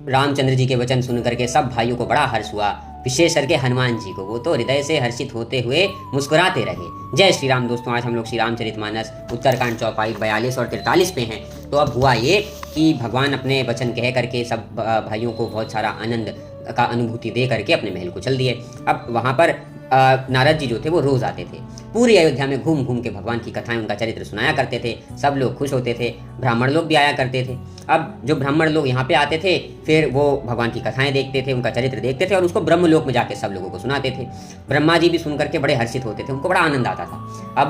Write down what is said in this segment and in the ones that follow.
रामचंद्र जी के वचन सुन करके सब भाइयों को बड़ा हर्ष हुआ, विशेष करके हनुमान जी को। वो तो हृदय से हर्षित होते हुए मुस्कुराते रहे। जय श्री राम। दोस्तों, आज हम लोग श्री रामचरितमानस उत्तरकांड चौपाई 42 और 43 पे हैं। तो अब हुआ ये कि भगवान अपने वचन कह करके सब भाइयों को बहुत सारा आनंद का अनुभूति दे करके अपने महल को चल दिए। अब वहाँ पर नारद जी जो थे वो रोज आते थे, पूरी अयोध्या में घूम घूम के भगवान की कथाएं, उनका चरित्र सुनाया करते थे। सब लोग खुश होते थे, ब्राह्मण लोग भी आया करते थे। अब जो ब्राह्मण लोग यहाँ पे आते थे, फिर वो भगवान की कथाएं देखते थे, उनका चरित्र देखते थे और उसको ब्रह्मलोक में जाके सब लोगों को सुनाते थे। ब्रह्मा जी भी सुन करके बड़े हर्षित होते थे, उनको बड़ा आनंद आता था। अब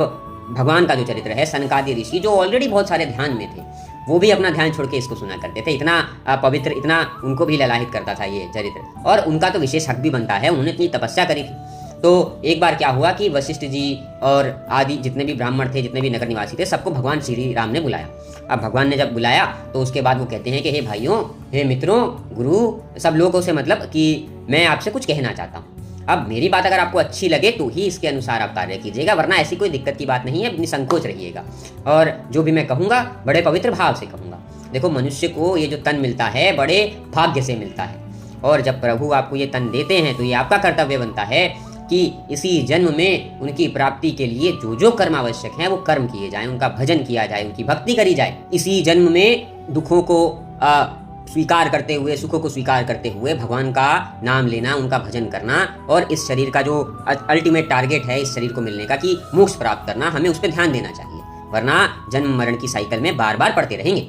भगवान का जो चरित्र है, सनकादि ऋषि जो ऑलरेडी बहुत सारे ध्यान में थे, वो भी अपना ध्यान छोड़ के इसको सुना करते थे। इतना पवित्र, इतना उनको भी ललाहित करता था ये चरित्र। और उनका तो विशेष हक भी बनता है, उन्होंने इतनी तपस्या करी थी। तो एक बार क्या हुआ कि वशिष्ठ जी और आदि जितने भी ब्राह्मण थे, जितने भी नगर निवासी थे, सबको भगवान श्री राम ने बुलाया। अब भगवान ने जब बुलाया तो उसके बाद वो कहते हैं कि हे भाइयों, हे मित्रों, गुरु, सब लोगों से मतलब कि मैं आपसे कुछ कहना चाहता हूँ। अब मेरी बात अगर आपको अच्छी लगे तो ही इसके अनुसार आप कार्य कीजिएगा, वरना ऐसी कोई दिक्कत की बात नहीं है, निसंकोच रहिएगा। और जो भी मैं कहूँगा बड़े पवित्र भाव से कहूँगा। देखो, मनुष्य को ये जो तन मिलता है बड़े भाग्य से मिलता है, और जब प्रभु आपको ये तन देते हैं तो ये आपका कर्तव्य बनता है कि इसी जन्म में उनकी प्राप्ति के लिए जो जो कर्म आवश्यक हैं वो कर्म किए जाएं, उनका भजन किया जाए, उनकी भक्ति करी जाए। इसी जन्म में दुखों को स्वीकार करते हुए, सुखों को स्वीकार करते हुए भगवान का नाम लेना, उनका भजन करना, और इस शरीर का जो अल्टीमेट टारगेट है इस शरीर को मिलने का कि मोक्ष प्राप्त करना, हमें उस पर ध्यान देना चाहिए, वरना जन्म मरण की साइकिल में बार बार पड़ते रहेंगे।